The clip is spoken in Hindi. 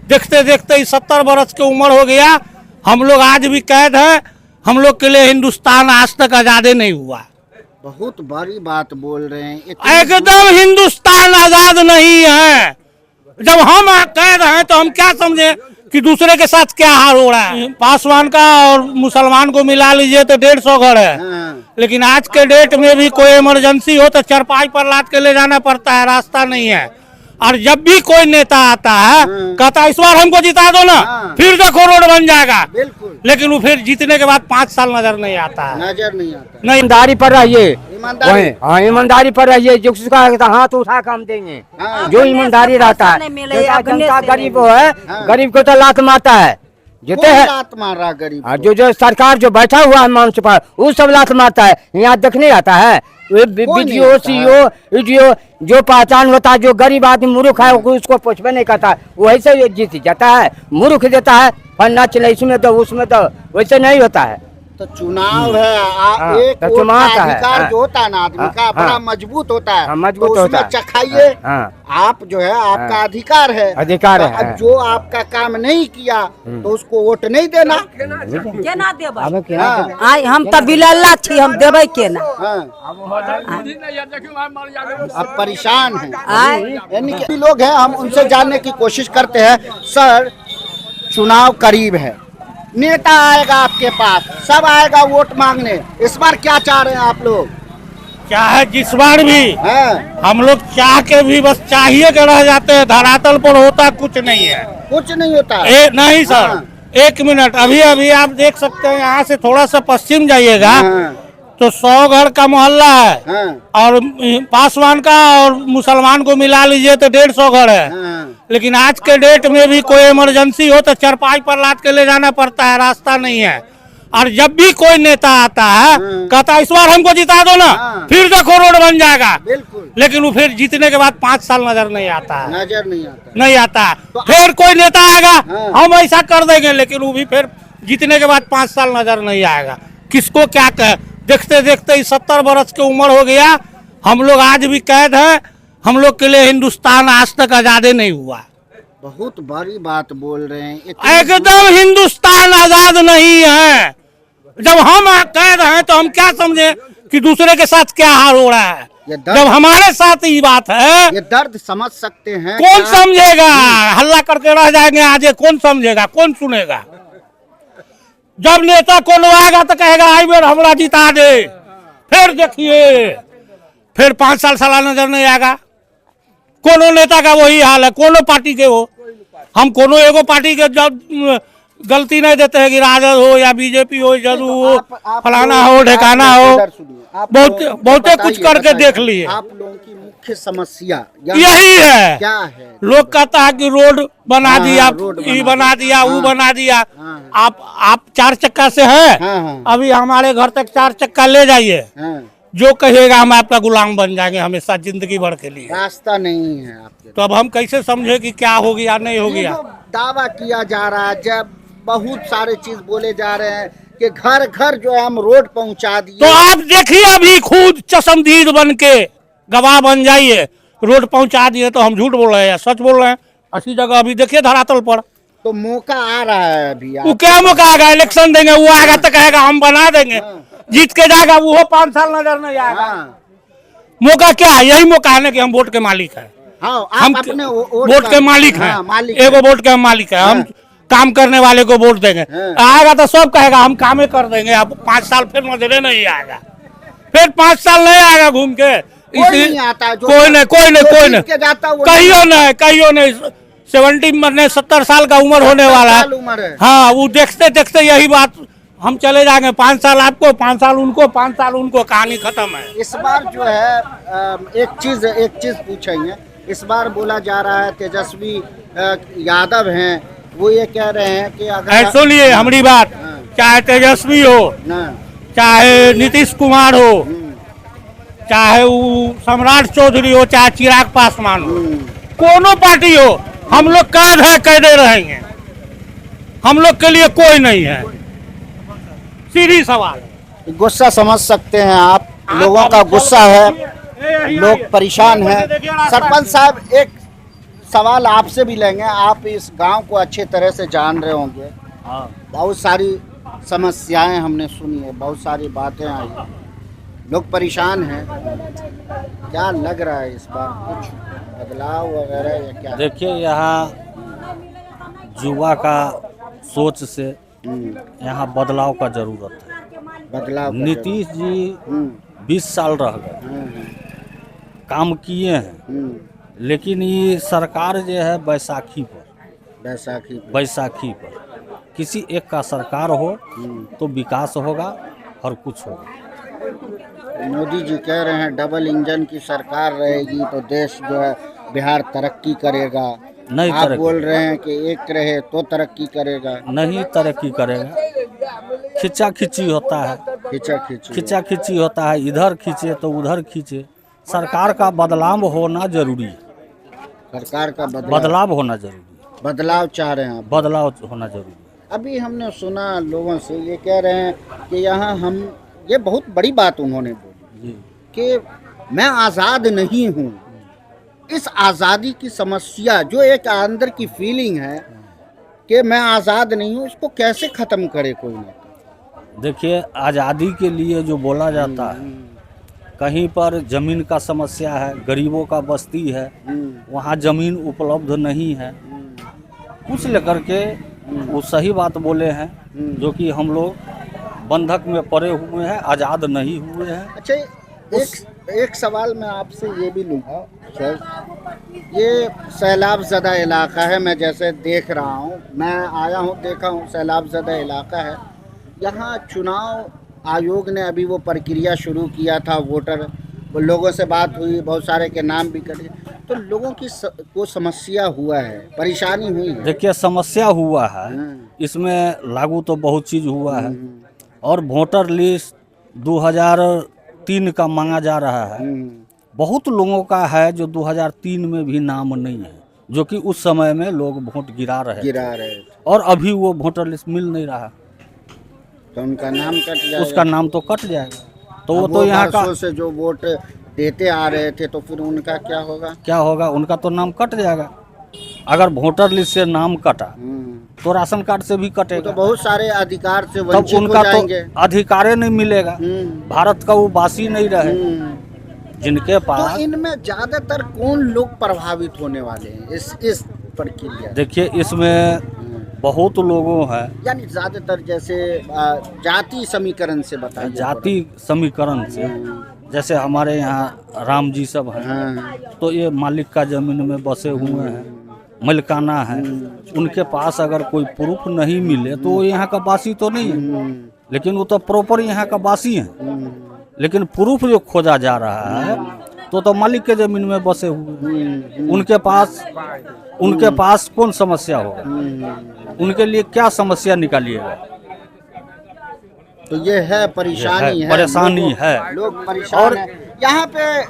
देखते देखते 70 बरस की उम्र हो गया, हम लोग आज भी कैद हैं। हम लोग के लिए हिंदुस्तान आज तक आजाद नहीं हुआ। बहुत बड़ी बात बोल रहे हैं। एकदम हिंदुस्तान आजाद नहीं है। जब हम कैद हैं तो हम क्या समझे कि दूसरे के साथ क्या हाल हो रहा है। पासवान का और मुसलमान को मिला लीजिए तो 150 घर है। लेकिन आज के डेट में भी कोई इमरजेंसी हो तो चारपाई पर लाद के ले जाना पड़ता है, रास्ता नहीं है। और जब भी कोई नेता आता है कहता है इस बार हमको जिता दो ना, फिर देखो रोड बन जाएगा। बिल्कुल। लेकिन वो फिर जीतने के बाद 5 साल नजर नहीं आता है। नजर नहीं आता। नहीं, ईमानदारी पर रहिए, ईमानदारी। हाँ ईमानदारी पर रहिए। जो किसी का हाथ उठा के हम देंगे, जो ईमानदारी रहता है। जनता गरीब है, गरीब को तो लात मारता है, जीते है लात मार रहा गरीब। जो सरकार जो बैठा हुआ है मंच पर, वो सब लात मारता है। यहाँ देखने आता है वीडियो सीओ जो पहचान होता है। जो गरीब आदमी मूर्ख है उसको पूछबे नहीं करता, वही से जीत जाता है। मूर्ख देता है फन्ना चले इसमें तो उसमें तो, वैसे नहीं होता है। तो चुनाव है, एक तो वोट चुनाव का का है। अधिकार जो होता है ना आदमी का, बड़ा मजबूत होता है। मजबूत तो होता उसमें है। चखाइए। आप जो है आपका अधिकार है। अधिकार तो है। अब जो आपका काम नहीं किया तो उसको वोट नहीं देना। केना देबै? हाँ। आइ हम तो बिलल्ला छी, हम देबै केना? अब परेशान है। आय। यानी कि लोग हैं, हम उनसे जानने की कोशिश करते हैं। सर, चुनाव करीब है, नेता आएगा आपके पास, सब आएगा वोट मांगने। इस बार क्या चाह रहे हैं आप लोग? चाहे जिस बार भी हैं? हम लोग चाह के भी बस चाहिए के रह जाते हैं। धरातल पर होता कुछ नहीं है। कुछ नहीं होता। नहीं सर, हाँ। 1 मिनट। अभी अभी आप देख सकते हैं, यहाँ से थोड़ा सा पश्चिम जाइएगा हाँ। तो 100 घर का मोहल्ला है। हाँ। और पासवान का और मुसलमान को मिला लीजिए तो 150 घर है। हाँ। लेकिन आज के डेट में भी कोई इमरजेंसी हो तो चारपाई पर लाद के ले जाना पड़ता है, रास्ता नहीं है। और जब भी कोई नेता आता है कहता है इस बार हमको जिता दो ना, फिर देखो रोड बन जाएगा। बिल्कुल। लेकिन वो फिर जीतने के बाद 5 साल नजर नहीं आता है। नजर नहीं आता। नहीं आता है। फिर कोई नेता आएगा, हम ऐसा कर देंगे, लेकिन वो भी फिर जीतने के बाद 5 साल नजर नहीं आएगा। किसको क्या कहे, देखते देखते 70 बरस की उम्र हो गया, हम लोग आज भी कैद हैं। हम लोग के लिए हिंदुस्तान आज तक आजाद नहीं हुआ। बहुत बड़ी बात बोल रहे हैं। एकदम हिंदुस्तान आजाद नहीं है। जब हम कैद हैं तो हम क्या समझे कि दूसरे के साथ क्या हाल हो रहा है। जब हमारे साथ ही बात है, ये दर्द समझ सकते हैं। कौन समझेगा? हल्ला करके रह जाएंगे आज, कौन समझेगा, कौन सुनेगा? जब नेता को आएगा तो कहेगा आई बेर हमरा जिता दे, फिर देखिए फिर 5 साल साला नजर नहीं आएगा। कोनो नेता का वही हाल है, कोनो पार्टी के हो। हम कोनो एगो पार्टी के जब गलती नहीं देते हैं कि राजद हो या बीजेपी हो, जदयू हो, फलाना हो, ढेकाना हो, बहुत कुछ करके देख लिए। आप लोगों की मुख्य समस्या यही है। क्या है? लोग कहता है कि रोड बना दिया, ये बना दिया, वो बना दिया। आप 4 चक्का से हैं, अभी हमारे घर तक 4 चक्का ले जाइए, जो कहिएगा हम आपका गुलाम बन जाएंगे हमेशा जिंदगी भर के लिए। रास्ता नहीं है आपके। तो अब हम कैसे समझे कि क्या हो गया नहीं हो गया? दावा किया जा रहा है, जब बहुत सारे चीज बोले जा रहे हैं कि घर घर जो है हम रोड पहुंचा दिए। तो आप देखिए अभी खुद चश्मदीद बन के गवाह बन जाइए, रोड पहुंचा दिए तो हम झूठ बोल रहे हैं या सच बोल रहे हैं? ऐसी जगह अभी देखिए धरातल पर। तो मौका आ रहा है अभी। वो क्या मौका आएगा? इलेक्शन देंगे, वो आएगा तो कहेगा हम बना देंगे, जीत के जाएगा वो 5 साल नजर नहीं आएगा। मौका क्या है? यही मौका है ना कि हम वोट के मालिक हैं। हम अपने वोट के मालिक हैं। एगो वोट के मालिक है, हम काम करने वाले को वोट देंगे। आएगा तो सब कहेगा हम कामे कर देंगे। अब 5 साल फिर नजरे नहीं आएगा, फिर 5 साल नहीं आएगा घूम के। कोई नहीं आता, कोई नहीं कहियो नहीं 70 साल का उम्र होने वाला है। हाँ, वो देखते देखते यही बात हम चले जाएंगे। 5 साल आपको, 5 साल उनको, 5 साल उनको, कहानी खत्म है। इस बार जो है एक चीज पूछेंगे। इस बार बोला जा रहा है तेजस्वी यादव हैं, वो ये कह रहे हैं कि अगर सुनिए हमारी बात, चाहे तेजस्वी हो, चाहे नीतीश कुमार हो, चाहे वो सम्राट चौधरी हो, चाहे चिराग पासवान हो, कोनो पार्टी हो, हम लोग कैद है, कैदे रहेंगे। हम लोग के लिए कोई नहीं है। सीधी सवाल। गुस्सा समझ सकते हैं आप, लोगों का गुस्सा है, लोग परेशान हैं। सरपंच साहब, एक सवाल आपसे भी लेंगे। आप इस गांव को अच्छे तरह से जान रहे होंगे। हाँ। बहुत सारी समस्याएं हमने सुनी है, बहुत सारी बातें आई, लोग परेशान हैं। क्या लग रहा है इस बार कुछ बदलाव वगैरह या क्या? देखिए यहाँ युवा का सोच से यहाँ बदलाव का जरूरत है। बदलाव का नीतीश जी हम्म, 20 साल रह गए, हम्म, काम किए हैं, हम्म, लेकिन ये सरकार जो है बैसाखी पर किसी एक का सरकार हो तो विकास होगा और कुछ होगा। मोदी जी कह रहे हैं डबल इंजन की सरकार रहेगी तो देश जो है बिहार तरक्की करेगा। नहीं आप तरक्की। बोल रहे हैं कि एक रहे तो तरक्की करेगा। नहीं तरक्की करेगा, खिंचा खिंची होता है, खिंचा खिंची होता है, इधर खींचे तो उधर खींचे। सरकार का बदलाव होना जरूरी है, सरकार का बदलाव होना जरूरी है, बदलाव चाह रहे हैं आप। बदलाव होना जरूरी है। अभी हमने सुना लोगों से ये कह रहे हैं कि यहाँ हम, ये बहुत बड़ी बात उन्होंने बोली जी। कि मैं आज़ाद नहीं हूँ। इस आज़ादी की समस्या जो एक अंदर की फीलिंग है कि मैं आज़ाद नहीं हूँ, इसको कैसे ख़त्म करे कोई ना कोई? देखिए आज़ादी के लिए जो बोला जाता है, कहीं पर ज़मीन का समस्या है, गरीबों का बस्ती है, वहाँ ज़मीन उपलब्ध नहीं है, कुछ लेकर के वो सही बात बोले हैं, जो कि हम लोग बंधक में पड़े हुए हैं, आज़ाद नहीं हुए हैं। अच्छा, एक सवाल मैं आपसे ये भी लूँगा सर, ये सैलाब ज़दा इलाका है, मैं जैसे देख रहा हूँ, मैं आया हूँ, देखा हूँ, सैलाब ज़दा इलाका है। यहाँ चुनाव आयोग ने अभी वो प्रक्रिया शुरू किया था, वोटर, वो लोगों से बात हुई, बहुत सारे के नाम भी कटे, तो लोगों की को समस्या हुआ है, परेशानी हुई है। देखिए समस्या हुआ है, इसमें लागू तो बहुत चीज़ हुआ है, और वोटर लिस्ट 2003 का मांगा जा रहा है। बहुत लोगों का है जो 2003 में भी नाम नहीं है, जो कि उस समय में लोग वोट गिरा रहे थे, और अभी वो वोटर लिस्ट मिल नहीं रहा, तो उनका नाम कट जाएगा। उसका नाम तो कट जाएगा। तो वो तो यहाँ का से जो वोट देते आ रहे थे, तो फिर उनका क्या होगा? क्या होगा, उनका तो नाम कट जाएगा। अगर वोटर लिस्ट से नाम कटा तो राशन कार्ड से भी कटेगा, तो बहुत सारे अधिकार से तब वंचित उनका हो जाएंगे। तो अधिकार नहीं मिलेगा, भारत का वो वासी नहीं रहे। जिनके पास, तो इनमें ज्यादातर कौन लोग प्रभावित होने वाले हैं इस प्रक्रिया? देखिए इसमें बहुत लोगों हैं, यानी ज्यादातर जैसे जाति समीकरण से बताइए। जाति समीकरण से, जैसे हमारे यहाँ राम जी सब हैं, तो ये मालिक का जमीन में बसे हुए हैं, मलिकाना है, उनके पास अगर कोई प्रूफ नहीं मिले तो वो यहाँ का वासी तो नहीं है, लेकिन वो तो प्रॉपर यहाँ का वासी है। लेकिन प्रूफ जो खोजा जा रहा है तो मालिक के जमीन में बसे हुए, उनके पास कौन समस्या होगा, उनके लिए क्या समस्या निकालिएगा? तो ये है परेशानी, परेशानी है, लोग परेशान हैं यहाँ पे।